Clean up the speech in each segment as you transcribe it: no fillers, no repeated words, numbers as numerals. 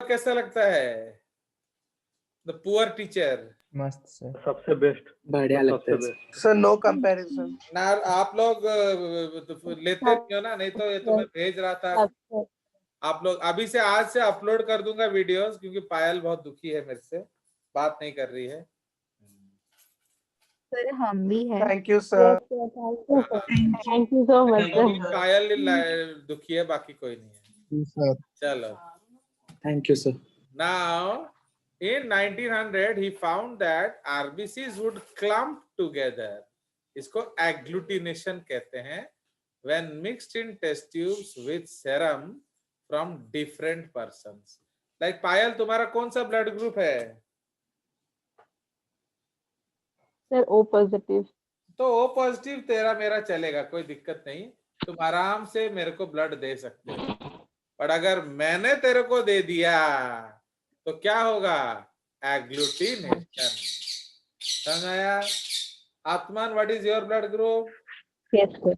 कैसा लगता है? The poor teacher. मस्त सर, सबसे बेस्ट, बढ़िया लगता है सर नो कंपैरिजन। ना आप लोग लेते नहीं हो ना, नहीं तो ये तो मैं भेज रहा था। आप लोग अभी से, आज से अपलोड कर दूंगा वीडियोस, क्योंकि पायल बहुत दुखी है मेरे से, बात नहीं कर रही है। सर हम भी हैं। Thank you sir. Thank you so much sir. Payal दुखी है, बाकी कोई नहीं है। सर चलो, thank you sir. now in 1900 he found that RBCs would clump together. इसको agglutination कहते हैं, when mixed in test tubes with serum from different persons. Like पायल, तुम्हारा कौन सा ब्लड ग्रुप है? Sir O positive. तो ओ पॉजिटिव तेरा मेरा चलेगा, कोई दिक्कत नहीं, तुम आराम से मेरे को ब्लड दे सकते हो। पर अगर मैंने तेरे को दे दिया तो क्या होगा? एग्लूटिनेशन। समझ आया? Atman, what is your blood group? Yes sir.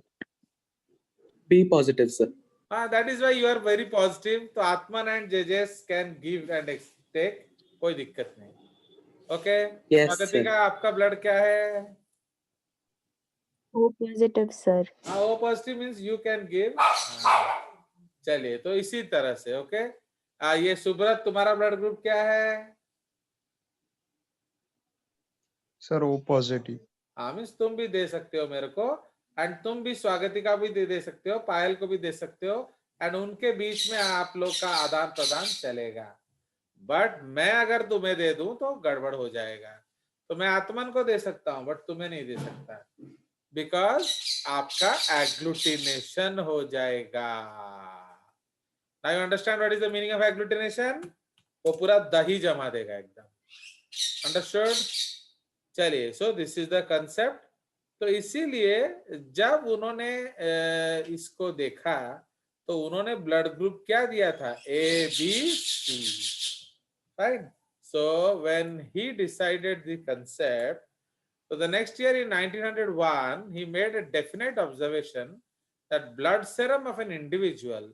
B positive sir. हाँ, that is why you are very positive. तो आत्मान एंड जेजेस कैन गिव एंड टेक, कोई दिक्कत नहीं। ओके, स्वागति का आपका ब्लड क्या है? O positive sir. हाँ, O positive means you can give. चलिए, तो इसी तरह से ओके। ये सुब्रत, तुम्हारा ब्लड ग्रुप क्या है? Sir O positive. हाँ, मीन्स तुम भी दे सकते हो मेरे को, एंड तुम भी स्वागति का भी दे सकते हो, पायल को भी दे सकते हो, एंड उनके बीच में आप लोग का आदान प्रदान चलेगा। बट मैं अगर तुम्हें दे दूं तो गड़बड़ हो जाएगा। तो मैं आत्मन को दे सकता हूं, बट तुम्हें नहीं दे सकता, बिकॉज आपका एग्लूटिनेशन हो जाएगा। Now you understand what is the meaning of agglutination? वो पूरा दही जमा देगा एकदम। Understood? चलिए, so this is the concept. तो इसीलिए जब उन्होंने इसको देखा तो उन्होंने ब्लड ग्रुप क्या दिया था? A, B, C. Fine. So when he decided the concept, so the next year in 1901, he made a definite observation that blood serum of an individual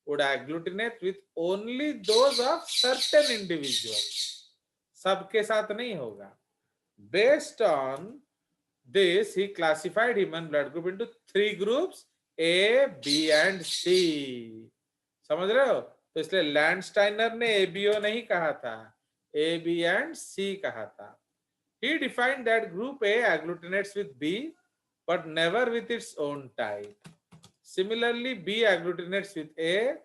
would agglutinate with only those of certain individuals. सबके साथ नहीं होगा. Based on this, he classified human blood group into 3 groups: A, B and C. समझ रहे हो? तो इसलिए Landsteiner ने ABO नहीं कहा था, A, B and C कहा था. He defined that group A agglutinates with B, but never with its own type. Similarly, B agglutinates with A,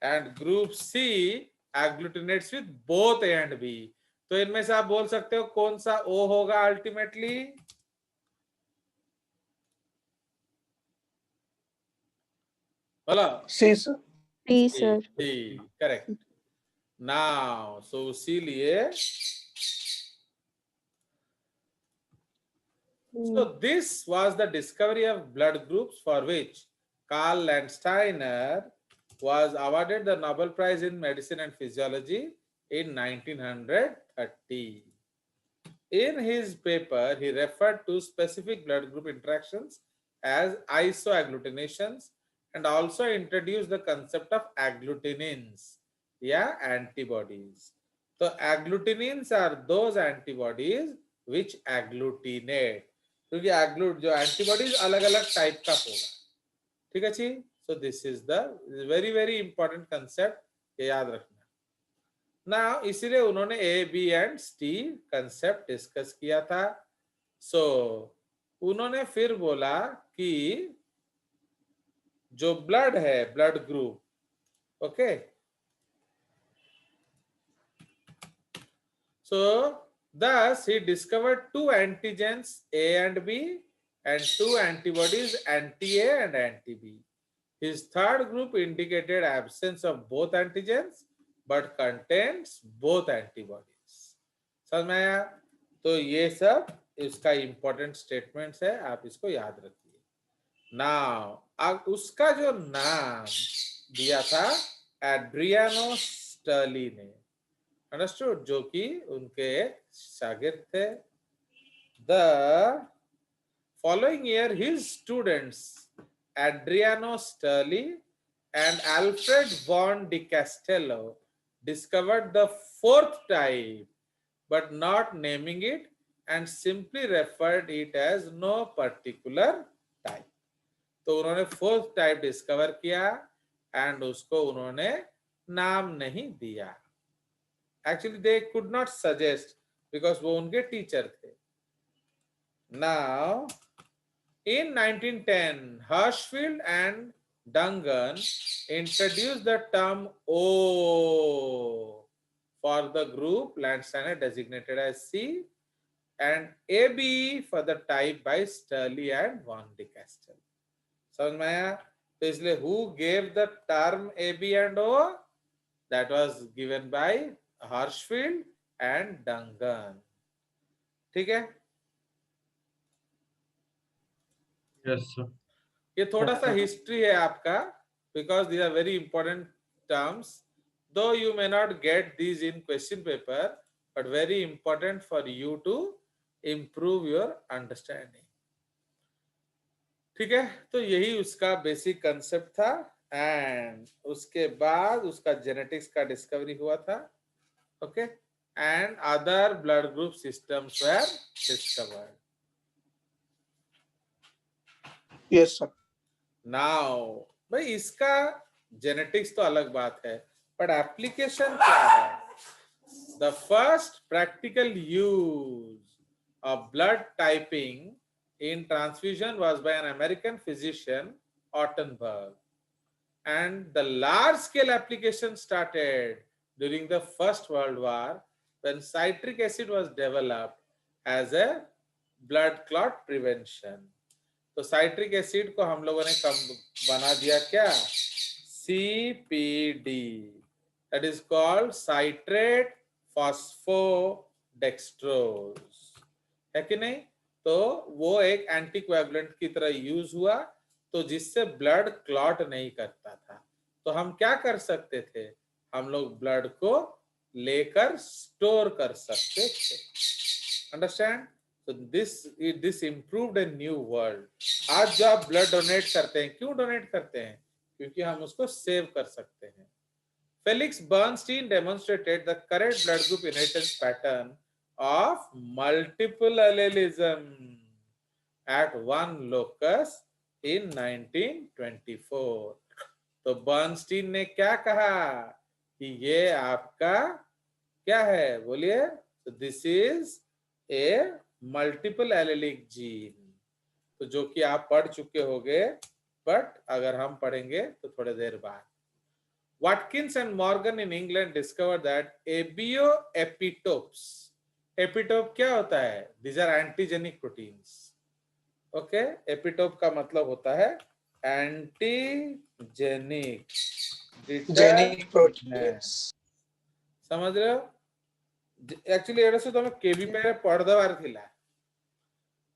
and group C agglutinates with both A and B. तो इनमें से आप बोल सकते हो कौन सा O होगा अल्टीमेटली? बोलो। सी सर। सी सर। सी, करेक्ट। नाउ सो इसीलिए so this was the discovery of blood groups for which Karl Landsteiner was awarded the Nobel Prize in Medicine and Physiology in 1930. In his paper, he referred to specific blood group interactions as isoagglutinations and also introduced the concept of agglutinins, antibodies. So agglutinins are those antibodies which agglutinate. क्योंकि जो antibodies अलग अलग type का होगा। ठीक है जी? So this is the very very important concept, ये याद रखना। ना इसीलिए उन्होंने A, B and C concept discuss किया था। सो उन्होंने फिर बोला कि जो ब्लड है, blood group, okay, so thus he discovered 2 antigens A and B and 2 antibodies anti-A and anti-B. His third group indicated absence of both antigens but contains both antibodies. समझ में आया? तो ये सब इसका इंपॉर्टेंट स्टेटमेंट्स है, आप इसको याद रखिए। नाउ अब उसका जो नाम दिया था एड्रियानो स्टर्ली ने, अंडरस्टूड, जो कि उनके शागिर्द थे। The following year, his students Adriano Sturli and Alfred von de Castello discovered the fourth type, but not naming it and simply referred it as no particular type. तो उन्होंने फोर्थ टाइप डिस्कवर किया and उसको उन्होंने नाम नहीं दिया. Actually they could not suggest because वो उनके टीचर थे. Now in 1910, Hirschfeld and Dungan introduced the term O for the group Landsteiner designated as C and AB for the type by Stirling and von de Castel. समझ में आया? तो इसलिए who gave the term AB and O? That was given by Hirschfeld and Dungan. ठीक है? Yes, sir. ये थोड़ा सा हिस्ट्री है आपका because these are very important terms though you may not get these in question paper but very important for you to improve your understanding. ठीक है, तो यही उसका बेसिक कंसेप्ट था एंड उसके बाद उसका जेनेटिक्स का डिस्कवरी हुआ था. Okay, and other blood group systems were discovered. Yes, sir. Now भाई इसका जेनेटिक्स तो अलग बात है बट एप्लीकेशन क्या है? The first practical use of blood typing in transfusion was by an American physician Ottenberg and the large scale application started during the first world war when citric acid was developed as a blood clot prevention. तो citric acid को हम लोगों ने कम बना दिया क्या? CPD, that is called citrate phosphodextrose, है कि नहीं? तो वो एक एंटीकोएगुलेंट की तरह यूज हुआ तो जिससे ब्लड क्लॉट नहीं करता था. तो हम क्या कर सकते थे? हम लोग ब्लड को लेकर स्टोर कर सकते थे. Understand? So this improved a new world. आज जो आप ब्लड डोनेट करते हैं, क्यों डोनेट करते हैं? क्योंकि हम उसको सेव कर सकते हैं. Felix Bernstein demonstrated the correct blood group inheritance pattern of multiple allelism at one locus in 1924. तो बर्नस्टीन ने क्या कहा कि ये आपका क्या है? बोलिए. So this is a multiple allylic gene. तो जो कि आप पढ़ चुके होंगे बट अगर हम पढ़ेंगे तो थोड़ी देर बाद. Watkins and Morgan in England discover that ABO epitopes. Epitope क्या होता है? These are antigenic proteins. Okay, epitope का मतलब होता है एंटीजेनिक Genic proteins. समझ रहे हो? एक्चुअली एड़ा से तो हमें केबी पे पढ़दवार थिला.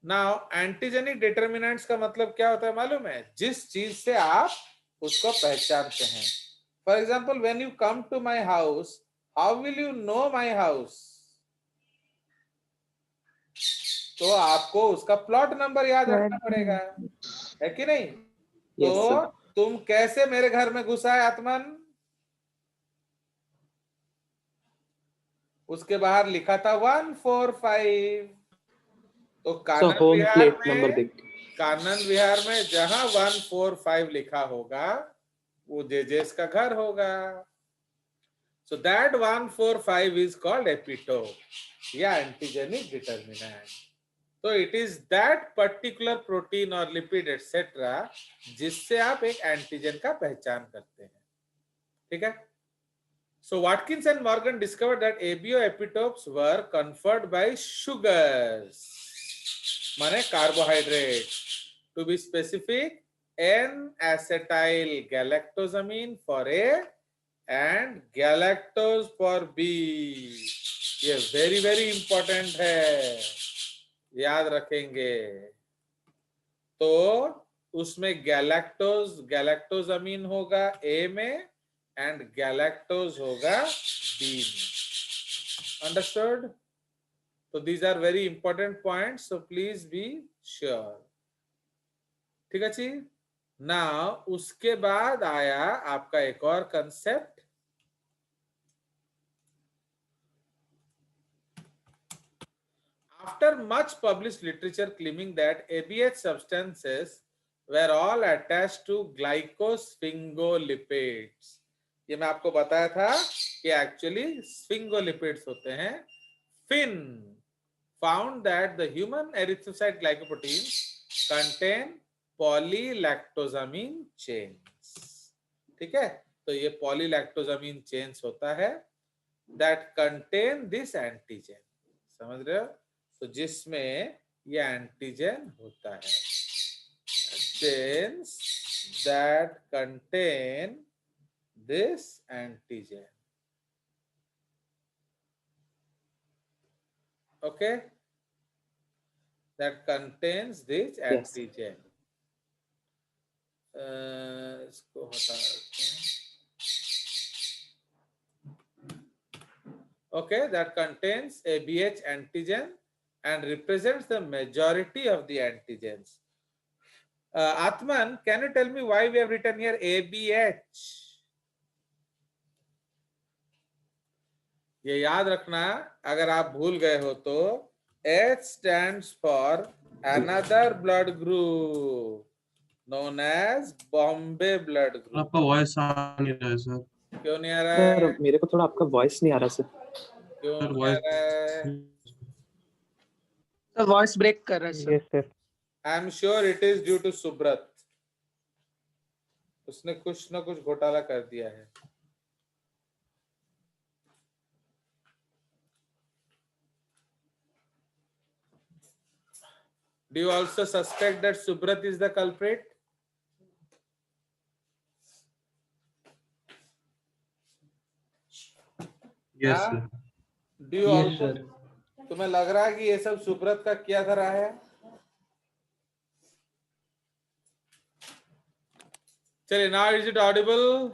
नाउ एंटीजेनिक डिटर्मिनेंट्स का मतलब क्या होता है मालूम है? जिस चीज से आप उसको पहचानते हैं. For example when you come to my house, how will you know my house? तो आपको उसका प्लॉट नंबर याद रखना पड़ेगा, है कि नहीं? Yes, तो sir. तुम कैसे मेरे घर में घुसा है आत्मन? उसके बाहर लिखा था 145. तो So कानन home विहार plate number में, देख. कानन विहार में जहां 145 लिखा होगा वो जेजेस का घर होगा. So that 145 is called epitope या एंटीजेनिक डिटर्मिनेंट. तो it is that particular protein or lipid etc जिससे आप एक एंटीजन का पहचान करते हैं. ठीक है? So Watkins and Morgan discovered that ABO epitopes were conferred by sugars, माने carbohydrates. To be specific, N-acetyl galactosamine for A and galactose for B. ये very important है, याद रखेंगे. तो उसमें गैलेक्टोजामीन होगा A में and galactose होगा B में. Understood? So these are very important points, so please be sure. ठीक है जी. Now उसके बाद आया आपका एक और concept after much published literature claiming that ABH substances were all attached to glycosphingolipids, ये मैं आपको बताया था कि एक्चुअली स्फिंगोलिपिड्स होते हैं. Finn found that the human erythrocyte glycoproteins contain polylactosamine chains. ठीक है, तो ये polylactosamine chains होता है that contain this antigen. समझ रहे हो? तो जिसमें ये एंटीजन होता है, chains that contain this antigen. Okay, that contains this antigen. इसको हटा देते हैं. Okay, that contains ABH antigen and represents the majority of the antigens. Atman, can you tell me why we have written here ABH? ये याद रखना, अगर आप भूल गए हो तो H stands for another blood group known as Bombay blood group. आपका वॉइस आ नहीं रहा है सर. क्यों नहीं आ रहा है? सर मेरे को थोड़ा आपका वॉइस नहीं आ रहा सर. क्यों सर नहीं आ रहा है? The voice break कर रहा है sir. Yes sir. I am sure it is due to Subrat. उसने कुछ ना कुछ घोटाला कर दिया है. Do you also suspect that Subrat is the culprit? Yes हाँ? सर. Do you also, तुम्हें लग रहा है कि ये सब सुब्रत का किया धरा है? चलिए, now is it audible?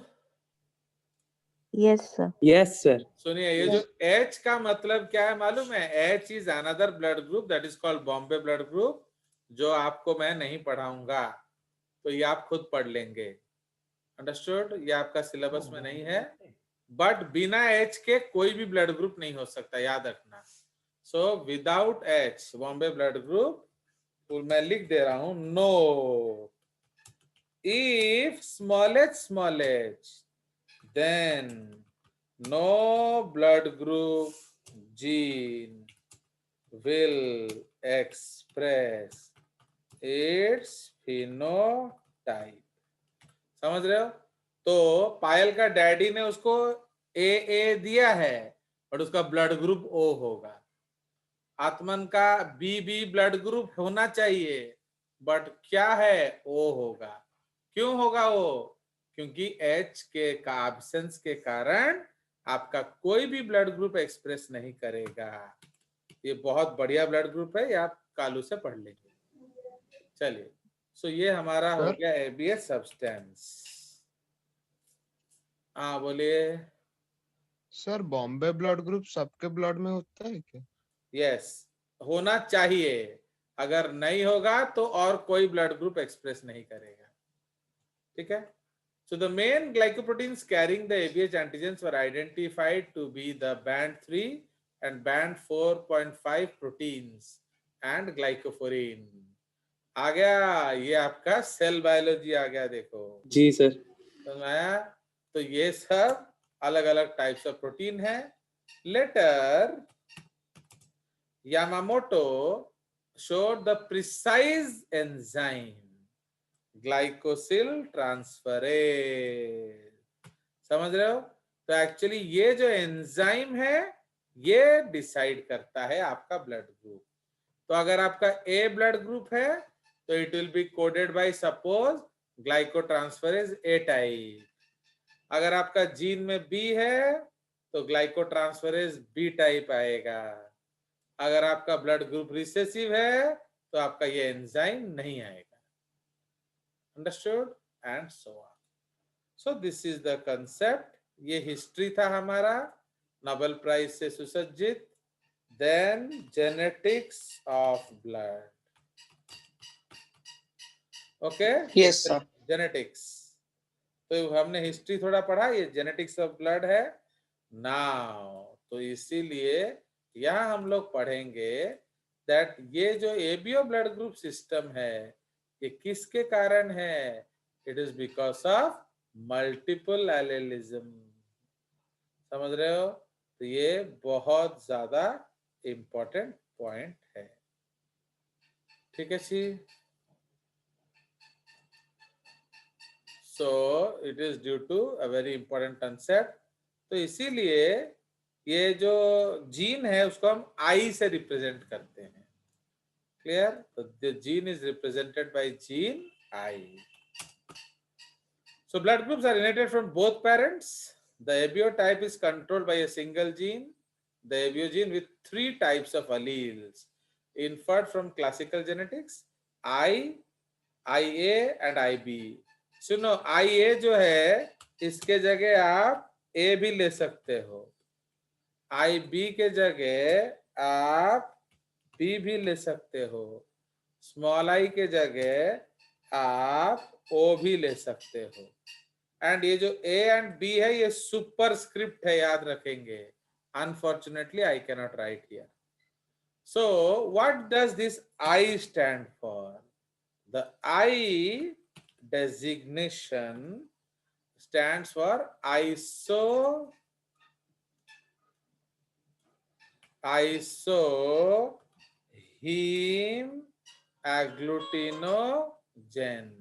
Yes, sir. Yes sir. सुनिए, ये जो H का मतलब क्या है मालूम है? H is another blood group that is called Bombay blood group, जो आपको मैं नहीं पढ़ाऊंगा, तो ये आप खुद पढ़ लेंगे. अंडरस्टूड? ये आपका सिलेबस में नहीं है, बट बिना H के कोई भी ब्लड ग्रुप नहीं हो सकता, याद रखना. So without H Bombay blood group, मैं लिख दे रहा हूं, no. If small h then no blood group gene will express its phenotype. समझ रहे हो? तो पायल का डैडी ने उसको ए दिया है, बट उसका ब्लड ग्रुप ओ होगा. आत्मन का बी ब्लड ग्रुप होना चाहिए, बट क्या है? ओ होगा. क्यों होगा वो? क्योंकि H के एब्सेंस के कारण आपका कोई भी ब्लड ग्रुप एक्सप्रेस नहीं करेगा. ये बहुत बढ़िया ब्लड ग्रुप है, ये आप कालू से पढ़ लेंगे. चलिए, सो ये हमारा हो गया एबीएस सब्सटेंस. हाँ बोलिए. सर बॉम्बे ब्लड ग्रुप सबके ब्लड में होता है क्या? यस, होना चाहिए. अगर नहीं होगा तो और कोई ब्लड ग्रुप एक्सप्रेस नहीं करेगा. ठीक है. So the main glycoproteins carrying the ABH antigens were identified to be the band 3 and band 4.5 proteins and glycophorin. आ गया, ये आपका सेल बायोलॉजी आ गया. देखो जी सर. समझ आया? तो ये सब अलग अलग टाइप्स ऑफ प्रोटीन है. Later Yamamoto showed the precise enzyme glycosyl transferase. समझ रहे हो? तो एक्चुअली ये जो एंजाइम है ये डिसाइड करता है आपका ब्लड ग्रुप. तो अगर आपका ए ब्लड ग्रुप है तो it will be coded by suppose glycotransferase A type. अगर आपका जीन में बी है तो ग्लाइकोट्रांसफरेज बी टाइप आएगा. अगर आपका ब्लड ग्रुप रिसेसिव है तो आपका ये एंजाइम नहीं आएगा. Understood? And so on. So this is the concept. ये हिस्ट्री था हमारा, नोबेल प्राइज से सुसज्जित. Then genetics of blood. Okay? Yes, sir. Genetics. तो हमने हिस्ट्री थोड़ा पढ़ा, ये जेनेटिक्स ऑफ ब्लड है. नाउ तो इसीलिए यहाँ हम लोग पढ़ेंगे दैट ये जो एबीओ ब्लड ग्रुप सिस्टम है ये किसके कारण है? It is because of multiple allelism. समझ रहे हो? तो ये बहुत ज्यादा इंपॉर्टेंट पॉइंट है। ठीक है जी। So it is due to a very important concept. तो इसीलिए ये जो जीन है उसको हम आई से रिप्रेजेंट करते हैं। क्लियर? तो the gene is represented by gene I. So blood groups are inherited from both parents. The ABO type is controlled by a single gene. The ABO gene with 3 types of alleles inferred from classical genetics: I, IA and IB. सुनो, IA जो है इसके जगह आप A भी ले सकते हो, IB के जगह आप B भी ले सकते हो, स्मॉल I के जगह आप O भी ले सकते हो। एंड ये जो A एंड B है ये सुपर स्क्रिप्ट है, याद रखेंगे। Unfortunately I cannot right here. So what does this I stand for? The I designation stands for isoheme agglutinogen।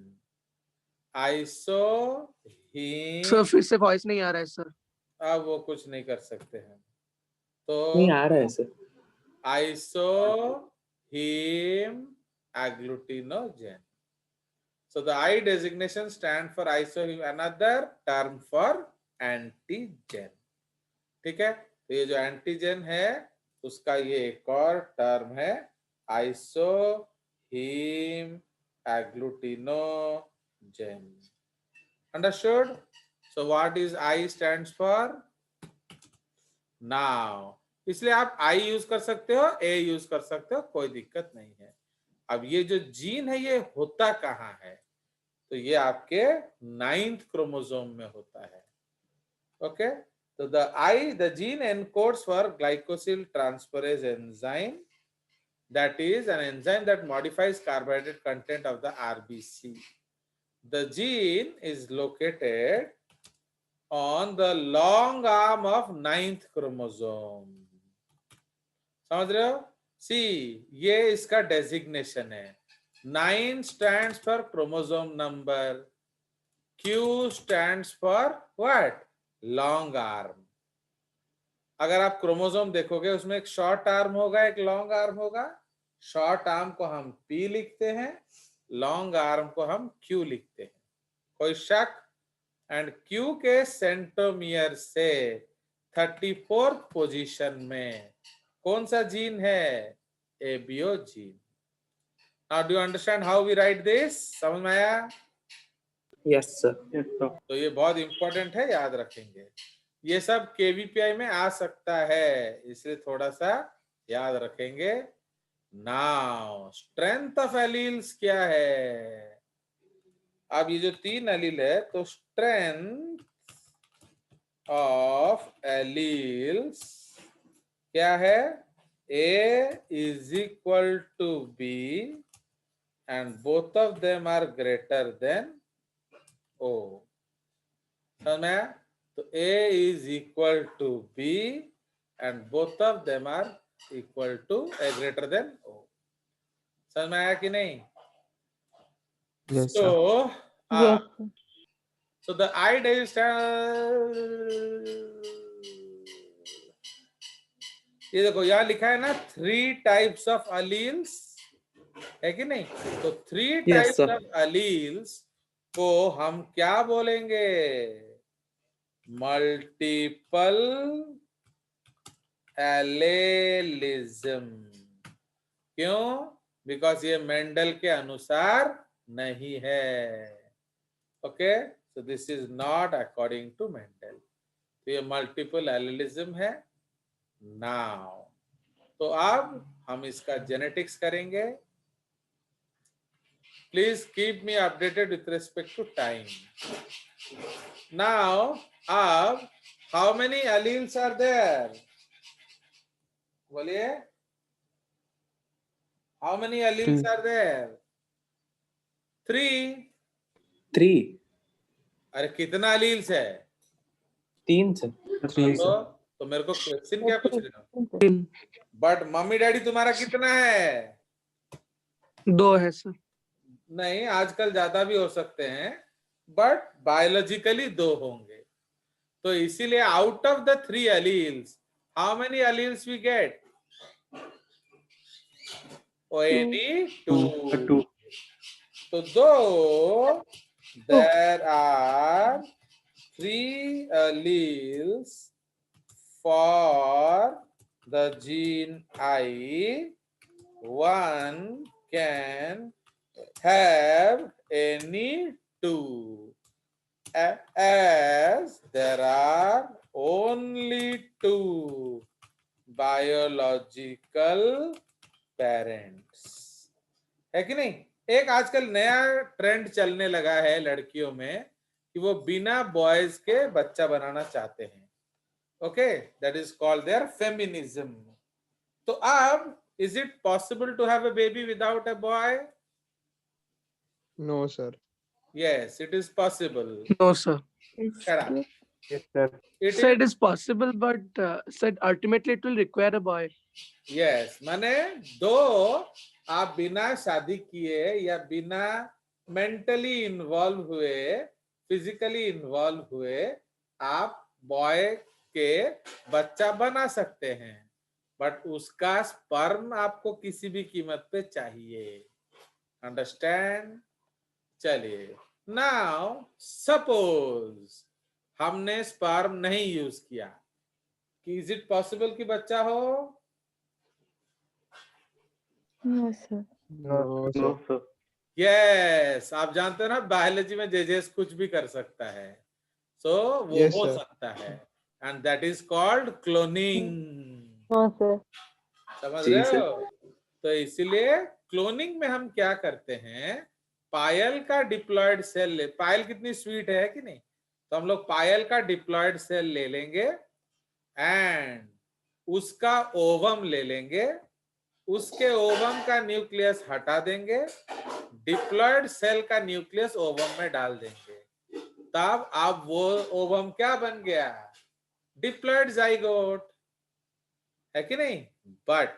isoheme, sir फिर से वॉइस नहीं आ रहा है सर। अब वो कुछ नहीं कर सकते हैं। तो नहीं आ रहा है sir. isoheme agglutinogen. So the I designation stand for isoheme, another term for antigen. ठीक है? तो ये जो एंटीजन है उसका ये एक और टर्म है isoheme agglutinogen. Understood? So what is I stands for? Now, इसलिए आप I यूज कर सकते हो, A यूज कर सकते हो, कोई दिक्कत नहीं है। अब ये जो जीन है ये होता कहाँ है? तो ये आपके 9th क्रोमोसोम में होता है। ओके, तो the gene encodes for glycosyl transferase enzyme, that is an enzyme that modifies carbohydrate content of the RBC. The gene is located on the long arm of 9th chromosome. समझ रहे हो? सी, ये इसका designation है। 9 stands for chromosome number, Q stands for what? Long arm. अगर आप chromosome देखोगे उसमें एक शॉर्ट आर्म होगा, एक लॉन्ग आर्म होगा। शॉर्ट आर्म को हम P लिखते हैं, लॉन्ग आर्म को हम Q लिखते हैं। कोई शक? एंड Q के सेंट्रोमियर से 34th पोजीशन में कौन सा जीन है? ABO gene. Now do you understand how we write this? समझ में आया? Yes sir. तो ये बहुत इंपॉर्टेंट है, याद रखेंगे। ये सब KVPI में आ सकता है, इसलिए थोड़ा सा याद रखेंगे। नाउ स्ट्रेंथ ऑफ एलील्स क्या है? अब ये जो 3 एलील है तो स्ट्रेंथ ऑफ एलील्स क्या है? A is equal to B and both of them are greater than O. समझ में आया? तो A is equal to B and both of them are equal to greater than O. समझ में आया कि नहीं? Yes, So, Yes, sir. so the I ये देखो यहाँ लिखा है ना 3 types of alleles, है कि नहीं? तो 3 Yes, types sir. of alleles को हम क्या बोलेंगे? Multiple allelism. क्यों? बिकॉज ये मेंडल के अनुसार नहीं है। Okay, so this is not according to Mendel. तो ये मल्टीपल एलेलिज्म है। नाउ तो अब हम इसका जेनेटिक्स करेंगे। Please keep me updated with respect to time. Now अब how many alleles are there? बोलिए। How many alleles Three. are there? 3. 3. अरे कितना alleles है? 3 sir. 3, sir. तो मेरे को क्वेश्चन क्या पूछ रहे हो? तीन। बट मम्मी डैडी तुम्हारा कितना है? 2 है सर। नहीं, आजकल ज्यादा भी हो सकते हैं, बट बायोलॉजिकली 2 होंगे। तो इसीलिए out of the 3 alleles, how many alleles we get? only 2. So though there are 3 alleles for the gene I, one can have any 2, as there are only 2 biological parents, है कि नहीं? एक आजकल नया trend चलने लगा है लड़कियों में कि वो बिना बॉयज के बच्चा बनाना चाहते हैं। Okay, that is called their feminism. तो अब is it possible to have a baby without a boy? No, sir. Yes, it is possible. No sir. Yes sir. Sir, it is possible, but sir, ultimately it will require a boy. Yes, माने दो आप बिना शादी किए या बिना mentally involve हुए, physically involve हुए, आप बॉय के बच्चा बना सकते हैं, बट उसका स्पर्म आपको किसी भी कीमत पे चाहिए। अंडरस्टैंड? चलिए, नाउ सपोज हमने स्पर्म नहीं यूज किया, कि इज इट पॉसिबल कि बच्चा हो? No, sir. No, sir. No sir. Yes, आप जानते हो ना बायोलॉजी में जेजेस कुछ भी कर सकता है, सो वो Yes, हो sir. सकता है, and that is called cloning. No, sir. समझ जी, रहे सर। हो? तो इसीलिए क्लोनिंग में हम क्या करते हैं, पायल का डिप्लॉयड सेल पायल कितनी स्वीट है कि नहीं, तो हम लोग पायल का डिप्लॉयड सेल ले लेंगे एंड उसका ओवम ले लेंगे, उसके ओवम का न्यूक्लियस हटा देंगे, डिप्लॉयड सेल का न्यूक्लियस ओवम में डाल देंगे, तब अब वो ओवम क्या बन गया? डिप्लॉयड जाइगोट, है कि नहीं? बट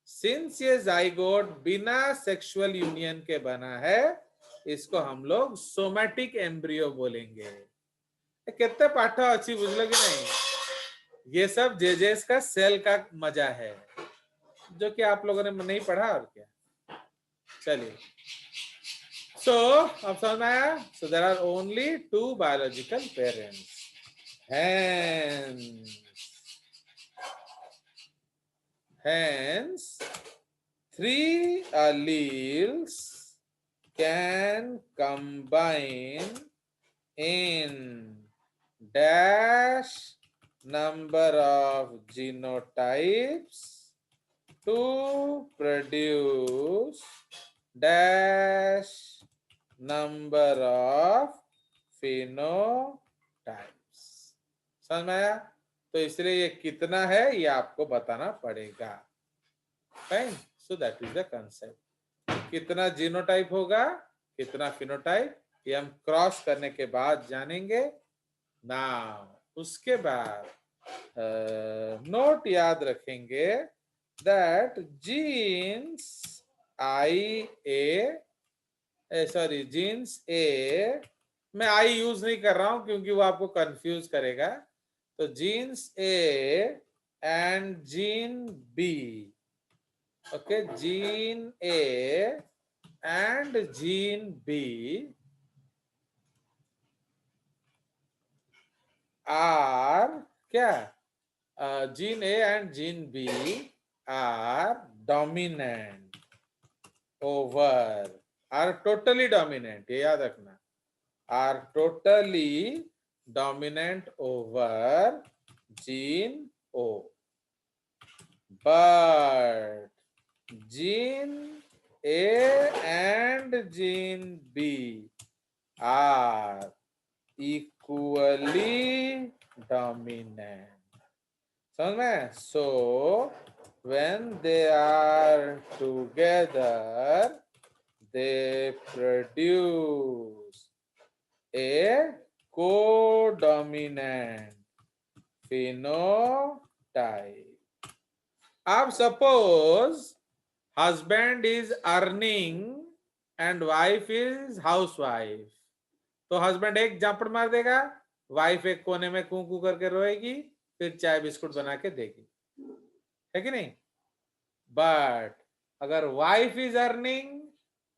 सिंस ये जाइगोट बिना सेक्सुअल यूनियन के बना है, इसको हम लोग सोमैटिक एम्ब्रियो बोलेंगे। कितने पाठ अच्छी बुझलो कि नहीं? ये सब जेजेस का सेल का मजा है, जो कि आप लोगों ने नहीं पढ़ा, और क्या। चलिए, सो अब समझ में आया? So there are only 2 biological parents, hence 3 alleles can combine in dash number of genotypes to produce dash number of phenotypes। समझ में आया? तो इसलिए ये कितना है ये आपको बताना पड़ेगा। Fine, so that is the concept. कितना जीनोटाइप होगा, कितना फिनोटाइप, ये हम क्रॉस करने के बाद जानेंगे। नाउ उसके बाद नोट याद रखेंगे दैट जीन्स जीन्स ए, मैं आई यूज नहीं कर रहा हूं क्योंकि वो आपको कंफ्यूज करेगा। तो genes A and gene B, okay, gene A and gene B are क्या? Gene A and gene B are dominant over, are totally dominant, ये याद रखना, are totally dominant over gene O, but gene A and gene B are equally dominant। समझ में? So when they are together, they produce a codominant phenotype. अब suppose husband is earning and wife is housewife, तो husband एक झापड़ मार देगा, wife एक कोने में कू कू करके रोएगी, फिर चाय बिस्कुट बना के देगी, है कि नहीं? बट अगर wife is earning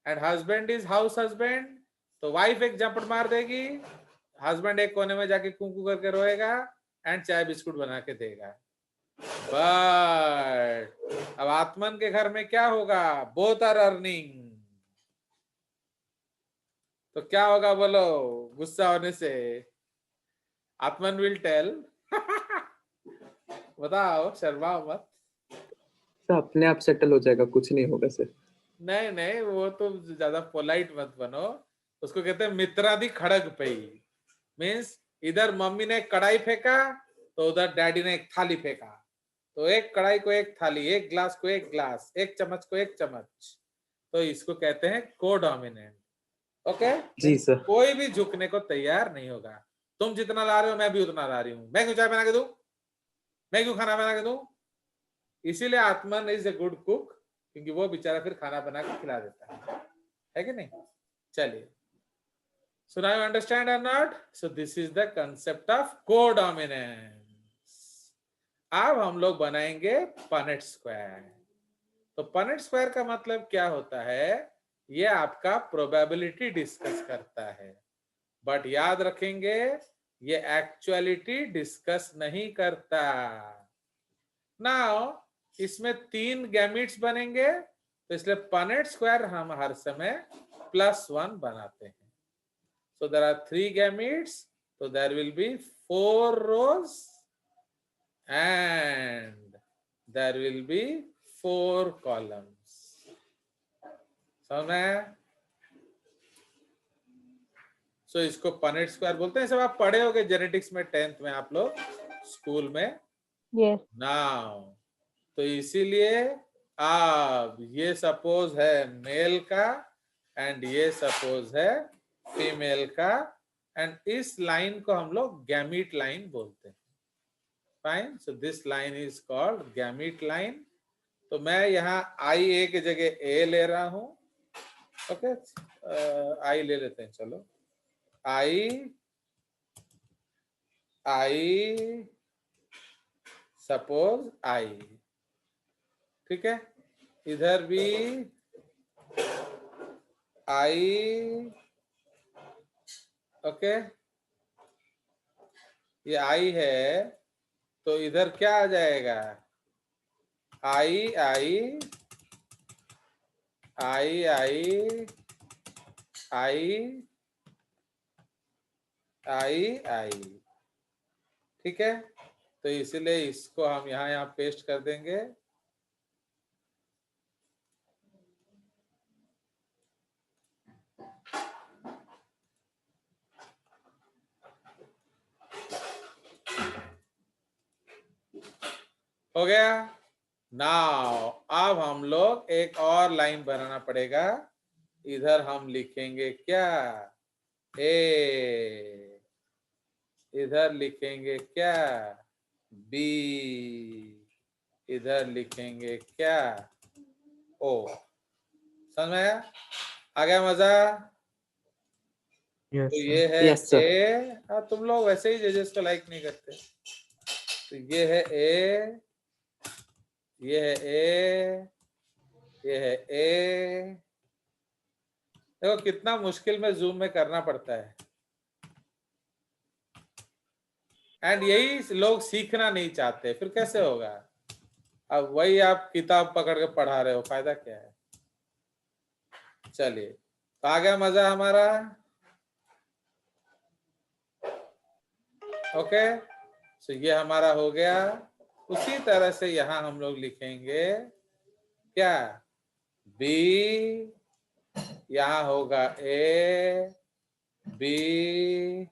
and husband is house husband, तो वाइफ एक झापड़ मार देगी, हस्बैंड एक कोने में जाके कू कू करके रोएगा एंड चाय बिस्कुट बना के देगा. बट अब आत्मन के घर में क्या होगा? Both are earning. तो क्या होगा बोलो, गुस्सा होने से? आत्मन विल टेल. बताओ, शर्माओ मत. सर अपने आप सेटल हो जाएगा, कुछ नहीं होगा सर. नहीं नहीं, वो तो ज्यादा पोलाइट मत बनो. उसको कहते हैं मित्रादि खड़ग पे. मीन्स इधर मम्मी ने कढ़ाई फेंका तो उधर डैडी ने एक थाली फेंका, तो एक कढ़ाई को एक थाली, एक ग्लास को एक ग्लास, एक चम्मच को एक चम्मच, तो इसको कहते हैं कोडोमिनेंट. ओके जी सर. कोई भी झुकने को तैयार नहीं होगा. तुम जितना ला रहे हो मैं भी उतना ला रही हूँ. मैं क्यों चाय बना के दूं? मैं क्यों खाना बना के दूं? इसीलिए आत्मन इज ए गुड कुक, क्योंकि वो बेचारा फिर खाना बना के खिला देता है कि नहीं? चलिए, so now you understand or not? So this is the concept of codominance. अब हम लोग बनाएंगे पनेट स्क्वायर. तो पनेट स्क्वायर का मतलब क्या होता है? ये आपका प्रोबेबिलिटी डिस्कस करता है, बट याद रखेंगे ये एक्चुअलिटी डिस्कस नहीं करता. नाउ इसमें 3 गैमीट्स बनेंगे, तो इसलिए पनेट स्क्वायर हम हर समय +1 बनाते हैं. So there are 3 gametes, so there will be 4 rows and there will be 4 columns. समझ में? So इसको पनेट स्क्वायर बोलते हैं. सब आप पढ़े होंगे जेनेटिक्स में 10th में, आप लोग स्कूल में. Yes. नाउ तो इसीलिए अब ये सपोज है मेल का एंड ये सपोज है फीमेल का, एंड इस लाइन को हम लोग गैमीट लाइन बोलते हैं. Fine. So this line is called gamete line. तो मैं यहाँ आई ए की जगह ए ले रहा हूं. ओके, आई ले लेते हैं. चलो, आई सपोज आई. ठीक है, इधर भी आई. ओके, ये आई है, तो इधर क्या आ जाएगा? आई आई आई आई आई आई आई. ठीक है, तो इसलिए इसको हम यहाँ पेस्ट कर देंगे. हो गया. नाउ अब हम लोग एक और लाइन बनाना पड़ेगा. इधर हम लिखेंगे क्या? ए. इधर लिखेंगे क्या? बी. इधर लिखेंगे क्या? ओ. समझ में आया? आ गया मजा? Yes, तो sir. ये है Yes, sir. ए. तुम लोग वैसे ही जजेस को लाइक नहीं करते. तो ये है ए, ये है ए, ये है ए. देखो कितना मुश्किल में जूम में करना पड़ता है, एंड यही लोग सीखना नहीं चाहते. फिर कैसे होगा? अब वही आप किताब पकड़ के पढ़ा रहे हो, फायदा क्या है? चलिए, तो आ गया मजा हमारा. ओके, सो ये हमारा हो गया. उसी तरह से यहां हम लोग लिखेंगे क्या? बी. यहां होगा ए, बी.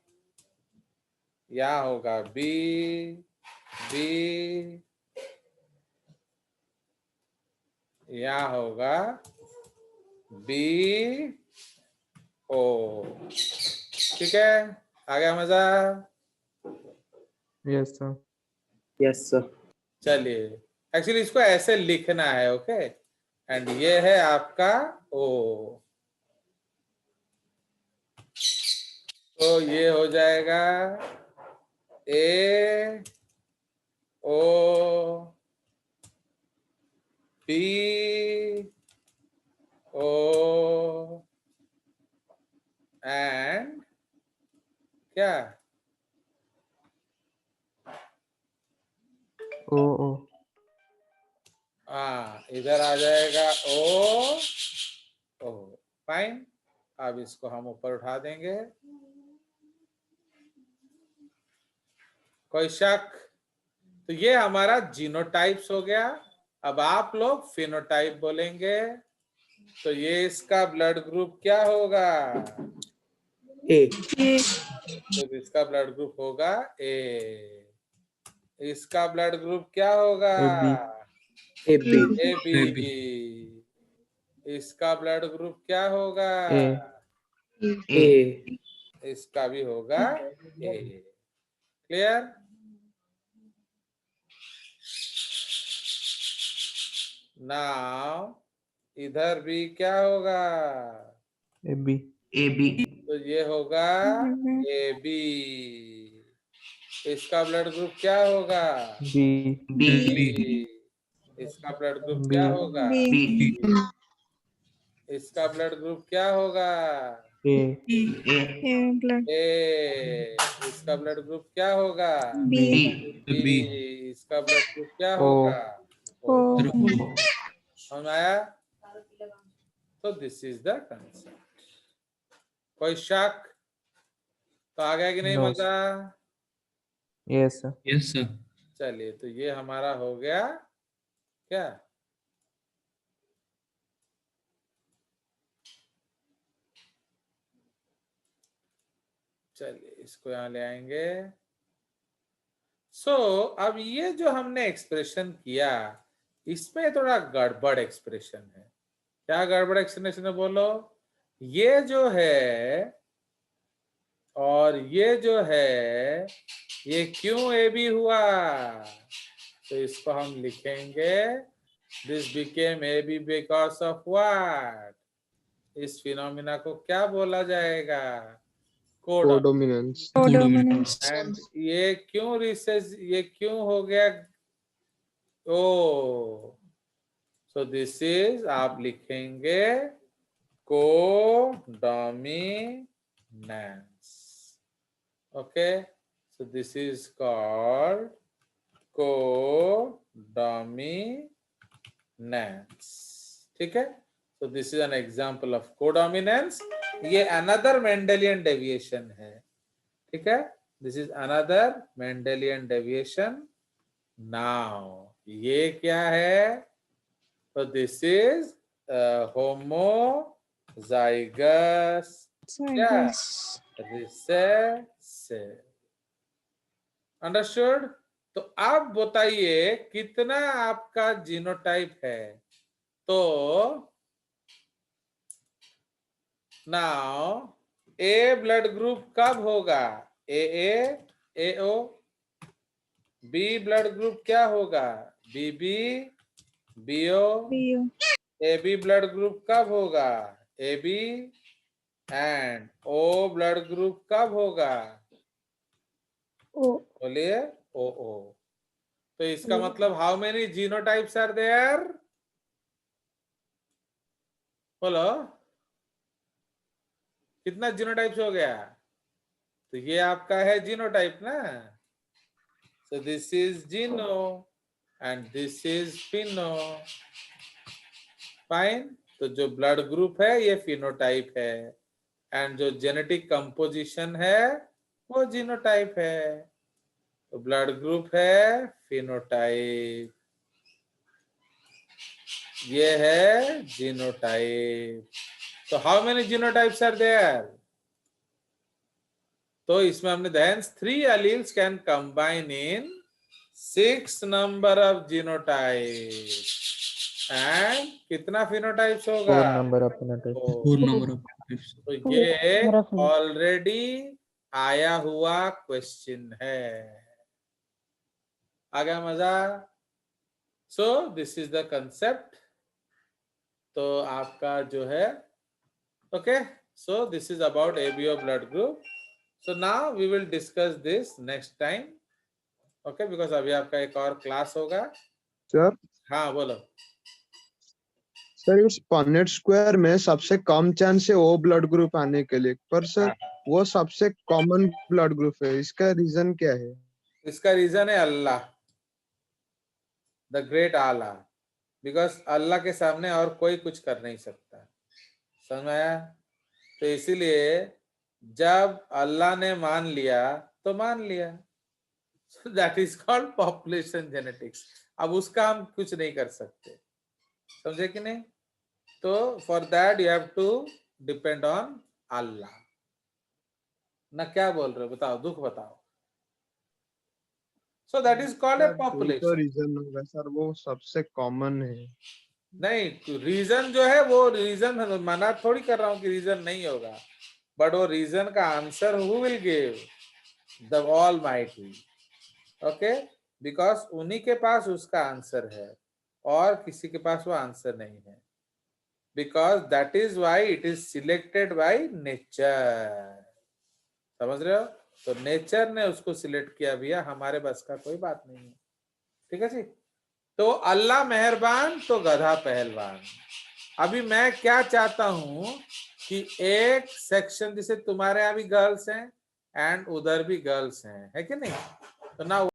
यहां होगा बी, बी. यहाँ होगा बी ओ। ठीक है, आ गया मजा? Yes, sir. Yes sir. चलिए, एक्चुअली इसको ऐसे लिखना है, ओके। एंड ये है आपका ओ, तो ये हो जाएगा ए ओ बी ओ एंड क्या O. इधर आ जाएगा ओ ओ। फाइन, अब इसको हम ऊपर उठा देंगे। कोई शक? तो ये हमारा जीनोटाइप्स हो गया। अब आप लोग फिनोटाइप बोलेंगे, तो ये इसका ब्लड ग्रुप क्या होगा? ए। तो इसका ब्लड ग्रुप होगा ए। इसका ब्लड ग्रुप क्या होगा? A B. A B. इसका ब्लड ग्रुप क्या होगा? ए। इसका भी होगा ए। क्लियर? नाउ इधर भी क्या होगा? AB. तो ये होगा ए बी। इसका ब्लड ग्रुप क्या होगा? B. बी। इसका ब्लड ग्रुप क्या होगा? इसका ब्लड ग्रुप क्या होगा? A. ए। इसका ब्लड ग्रुप क्या होगा? B. बी। इसका ब्लड ग्रुप क्या O. होगा? ओ। समझ आया? तो दिस इज द कंसेप्ट। कोई शक? तो आ गया कि नहीं No, मजा? Yes, sir. चलिए, तो ये हमारा हो गया क्या? चलिए, इसको यहां ले आएंगे। अब ये जो हमने एक्सप्रेशन किया, इसमें थोड़ा गड़बड़ एक्सप्रेशन है। क्या गड़बड़ एक्सप्रेशन है बोलो? ये जो है और ये जो है, ये क्यों ए बी हुआ? तो इसको हम लिखेंगे this became A B because of what? इस फिनोमिना को क्या बोला जाएगा? कोडोमिनेंस। एंड ये क्यों रिसेस, ये क्यों हो गया ओ? सो दिस इज, आप लिखेंगे codominance. Okay, so this is called codominance. ठीक है, so this is an example of codominance. ये another Mendelian deviation है। ठीक है, this is another Mendelian deviation. Now ये क्या है? तो this is homozygous recessive. Understood? तो आप बताइए कितना आपका जीनोटाइप है? तो नाउ ए ब्लड ग्रुप कब होगा? A O. B blood group क्या होगा? B O. A B blood group कब होगा? A B. And O blood group कब होगा? बोलिए ओ। तो इसका मतलब how many genotypes are there? बोलो, कितना जीनोटाइप्स हो गया? तो ये आपका है जीनोटाइप ना। So this is geno and this is pheno. Fine, तो जो ब्लड ग्रुप है ये फिनोटाइप है, एंड जो जेनेटिक कंपोजिशन है वो जीनोटाइप है। तो ब्लड ग्रुप है फिनोटाइप, ये है जीनोटाइप। तो how many genotypes are there? तो इसमें हमने देंस 3 alleles can combine in 6 number of genotypes. And कितना फिनोटाइप्स 4 होगा? number of phenotypes. 4। 4 number of phenotypes. तो ये number of phenotypes. ऑलरेडी आया हुआ क्वेश्चन है। आ गया मजा? So this is the concept. तो आपका जो है okay, so this is about ABO blood group. So now we will discuss this next time, okay, because अभी आपका एक और क्लास होगा। सर हाँ बोलो। सर इस पनेट स्क्वायर में सबसे कम चांस है ओ ब्लड ग्रुप आने के लिए, पर सर वो सबसे कॉमन ब्लड ग्रुप है, इसका रीजन क्या है? इसका रीजन है अल्लाह, द ग्रेट आला, बिकॉज अल्लाह के सामने और कोई कुछ कर नहीं सकता। समझ में आया? तो इसीलिए जब अल्लाह ने मान लिया तो मान लिया। That is called population genetics. अब उसका हम कुछ नहीं कर सकते, समझे कि नहीं? तो for that you have to depend on Allah ना। क्या बोल रहे हो बताओ, दुख बताओ। So that is called a तो पॉपुलेशन। रीजन होगा सर, वो सबसे कॉमन है। नहीं, रीजन जो है वो रीजन मना थोड़ी कर रहा हूं कि रीजन नहीं होगा, बट वो रीजन का answer who will give? The almighty. Okay, because उन्हीं के पास उसका आंसर है और किसी के पास वो आंसर नहीं है, because that is why it is selected by nature. समझ रहे हो? तो नेचर ने उसको सिलेक्ट किया भैया, हमारे बस का कोई बात नहीं है। ठीक है जी? तो अल्लाह मेहरबान तो गधा पहलवान। अभी मैं क्या चाहता हूं कि एक सेक्शन, जैसे तुम्हारे यहाँ भी गर्ल्स हैं एंड उधर भी गर्ल्स हैं, है कि नहीं? तो ना